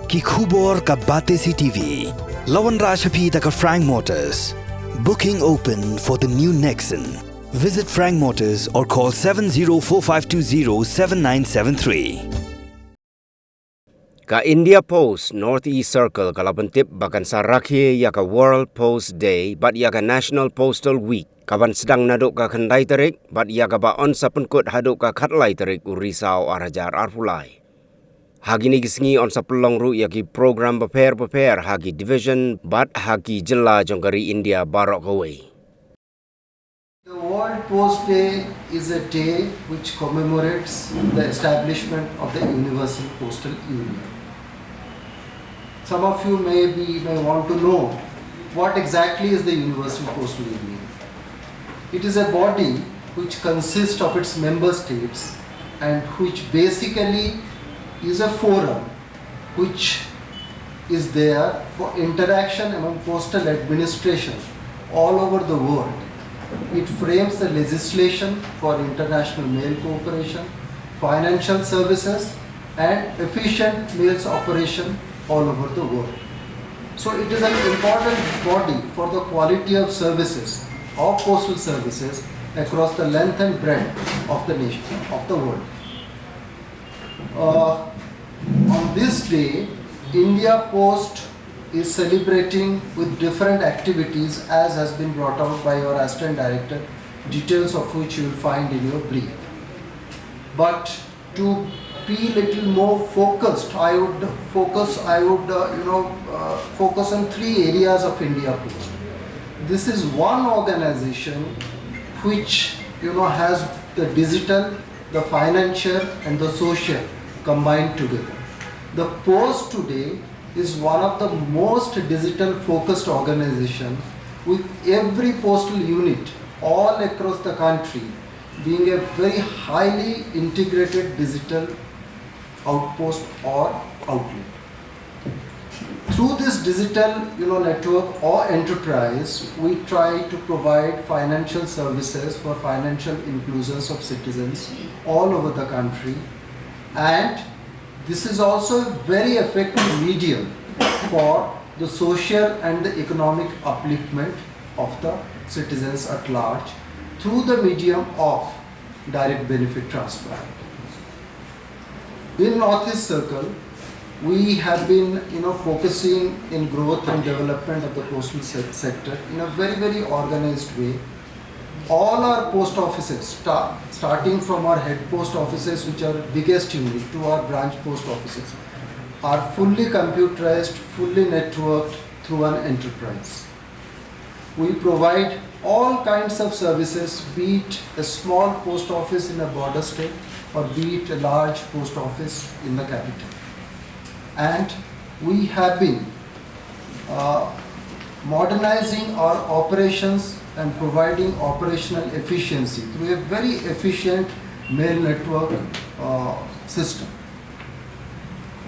Ki khubor ka bate si TV. Lawan Rashapi taka Frank Motors. Booking open for the new Nexon. Visit Frank Motors or call 7045207973. Ka India Post Northeast Circle kalabantip bakan sa Rakhe yaka World Post Day bat yaka National Postal Week. Kaban sedang naduk ka kendai terik bat yaka ba on sa penkut haduk ka katlai terik urisau arajar arfulai. Hagi ni gisingi on sa pelong ru yaki program prepare hagi division bat hagi jela jongkari India barok away. The World Post Day is a day which commemorates the establishment of the Universal Postal Union. Some of you may want to know what exactly is the Universal Postal Union. It is a body which consists of its member states and which basically is a forum which is there for interaction among postal administration all over the world. It frames the legislation for international mail cooperation, financial services and efficient mails operation all over the world. So it is an important body for the quality of services, of postal services across the length and breadth of the nation, of the world. On this day, India Post is celebrating with different activities as has been brought out by your Assistant Director, details of which you will find in your brief. But to be little more focused, I would focus on three areas of India Post. This is one organization which has the digital, the financial and the social combined together. The Post today is one of the most digital focused organization with every postal unit all across the country being a very highly integrated digital outpost or outlet. Through this digital network or enterprise, we try to provide financial services for financial inclusions of citizens all over the country, and this is also a very effective medium for the social and the economic upliftment of the citizens at large through the medium of direct benefit transfer. In Northeast Circle, we have been focusing in growth and development of the postal sector in a very, very organized way. All our post offices, starting from our head post offices, which are biggest unit, to our branch post offices, are fully computerized, fully networked through an enterprise. We provide all kinds of services, be it a small post office in a border state or be it a large post office in the capital. And we have been modernizing our operations and providing operational efficiency through a very efficient mail network system.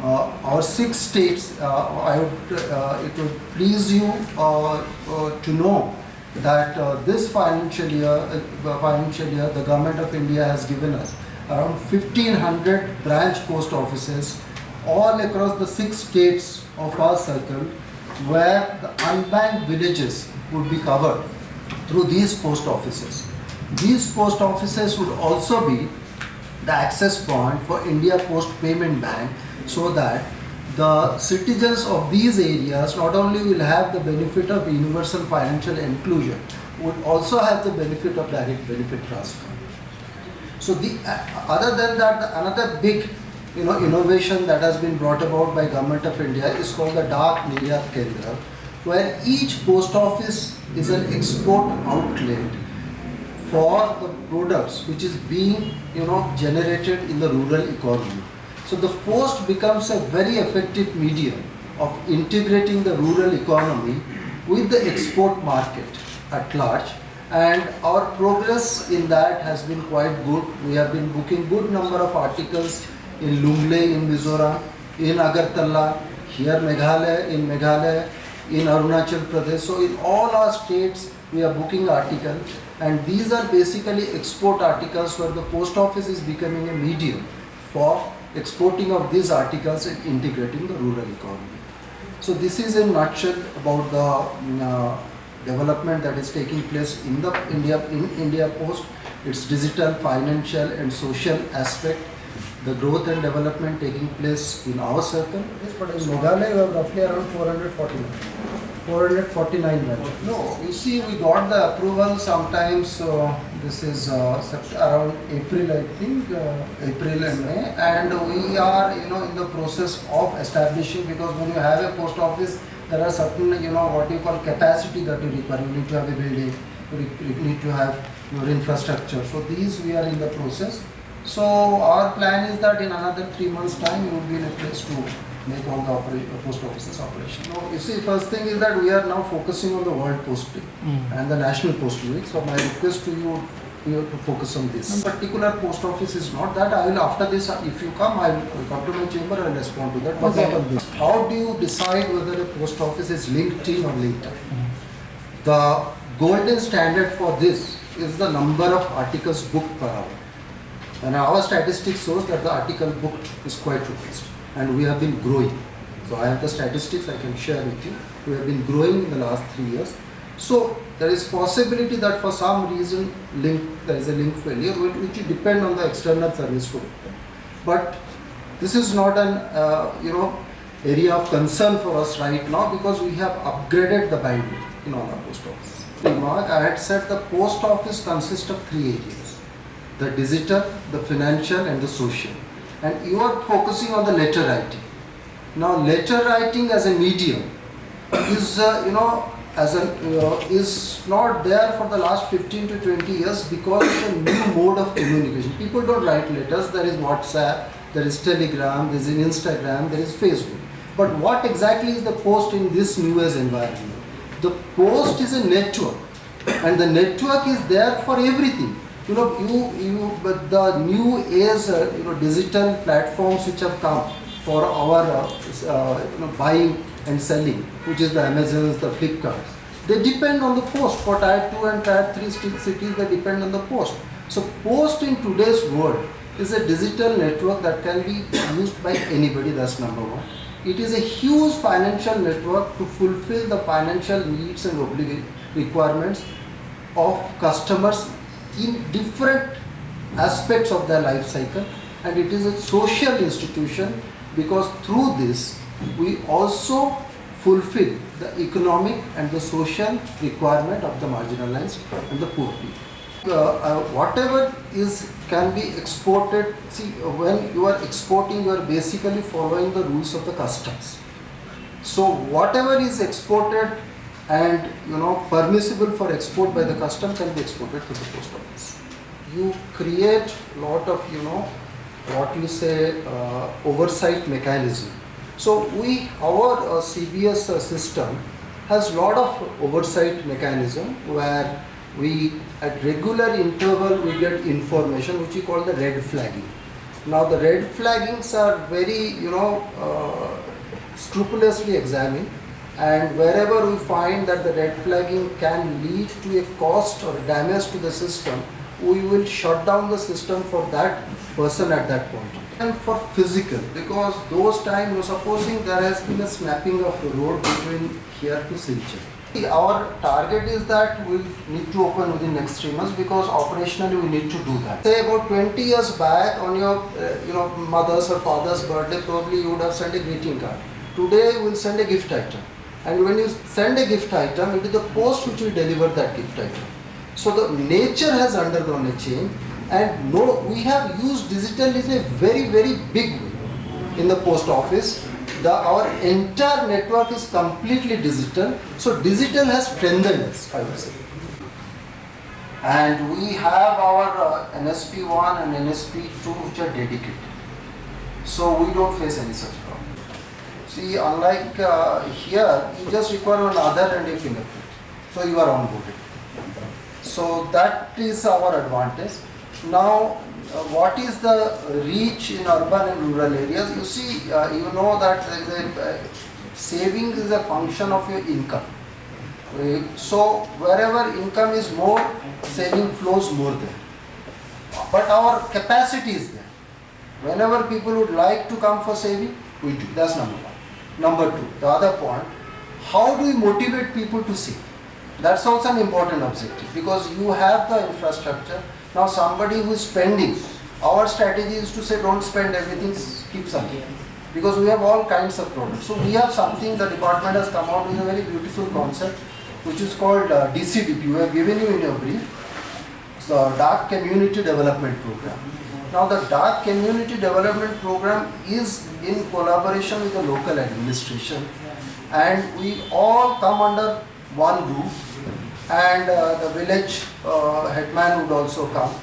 Our 6 states, it would please you to know that this financial year, the Government of India has given us around 1,500 branch post offices all across the 6 states of our circle, where the unbanked villages would be covered through these post offices. These post offices would also be the access point for India Post Payment Bank, so that the citizens of these areas not only will have the benefit of universal financial inclusion, would also have the benefit of direct benefit transfer. So other than that, another big innovation that has been brought about by Government of India is called the Dak Niryat Kendra, where each post office is an export outlet for the products which is being generated in the rural economy. So the post becomes a very effective medium of integrating the rural economy with the export market at large, and our progress in that has been quite good. We have been booking good number of articles in Lumle in Mizoram, in Agartala, here in Meghalaya, in Arunachal Pradesh. So in all our states we are booking articles, and these are basically export articles where the post office is becoming a medium for exporting of these articles and integrating the rural economy. So this is in nutshell about the development that is taking place in the India Post, its digital, financial and social aspect, the growth and development taking place in our circle. Yes, but in Meghalaya we have roughly around 449 branches. No, you see, we got the approval sometimes. This is around April, I think, April and May, and we are, in the process of establishing, because when you have a post office, there are certain, what you call capacity that you require. You need to have a building, you need to have your infrastructure. So these we are in the process. So our plan is that in another 3 months' time, we will be in a place to make all the post offices operational. No, you see, first thing is that we are now focusing on the World Post Day and the National Postal Week. So my request to you to focus on this. Particular post office is not that. I will, after this, if you come, I will come to my chamber and respond to that. But not on this. How do you decide whether a post office is LinkedIn or LinkedIn? The golden standard for this is the number of articles booked per hour. And our statistics shows that the article booked is quite robust, and we have been growing. So I have the statistics I can share with you. We have been growing in the last 3 years. So there is possibility that for some reason there is a link failure, which will depend on the external service provider. But this is not an area of concern for us right now, because we have upgraded the bandwidth in all our post offices. I had said the post office consists of 3 areas: the digital, the financial and the social. And you are focusing on the letter writing. Now letter writing as a medium is is not there for the last 15 to 20 years, because it's a new mode of communication. People don't write letters. There is WhatsApp, there is Telegram, there is Instagram, there is Facebook. But what exactly is the post in this newest environment? The post is a network, and the network is there for everything. But the new age, digital platforms which have come for our buying and selling, which is the Amazons, the Flipkarts, they depend on the post. For tier 2 and tier 3 cities, they depend on the post. So post in today's world is a digital network that can be used by anybody. That's number one. It is a huge financial network to fulfill the financial needs and requirements of customers in different aspects of their life cycle, and it is a social institution, because through this we also fulfill the economic and the social requirement of the marginalized and the poor people. Whatever can be exported. See, when you are exporting, you are basically following the rules of the customs. So whatever is exported and permissible for export by the custom can be exported to the post office. You create lot of oversight mechanism. So our CBS system has lot of oversight mechanism, where we at regular interval we get information which we call the red flagging. Now the red flaggings are very scrupulously examined, and wherever we find that the red flagging can lead to a cost or damage to the system, we will shut down the system for that person at that point. And for physical, because those times, supposing there has been a snapping of the road between here to Silchar. Our target is that we need to open within next 3 months, because operationally we need to do that. Say about 20 years back, on your mother's or father's birthday, probably you would have sent a greeting card. Today we will send a gift item. And when you send a gift item, it is the post which will deliver that gift item. So the nature has undergone a change, and we have used digital in a very, very big way in the post office. Our entire network is completely digital. So digital has strengthened us, I would say. And we have our NSP1 and NSP2 which are dedicated. So we don't face any such problem. See, unlike here, you just require one Aadhaar and a fingerprint. So you are onboarded. So that is our advantage. Now, what is the reach in urban and rural areas? You see, you know that saving is a function of your income. So wherever income is more, saving flows more there. But our capacity is there. Whenever people would like to come for saving, we do. That's number one. Number two, the other point, how do we motivate people to save? That's also an important objective because you have the infrastructure. Now somebody who is spending, our strategy is to say don't spend everything, keep something. Because we have all kinds of products. So we have something, the department has come out with a very beautiful concept which is called DCDP. We have given you in your brief. It's the Dark Community Development Program. Now the Dark Community Development Program is in collaboration with the local administration, and we all come under one roof, and the village headman would also come.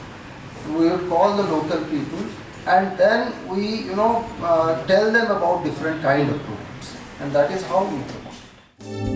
We would call the local people, and then we tell them about different kind of programs, and that is how we promote.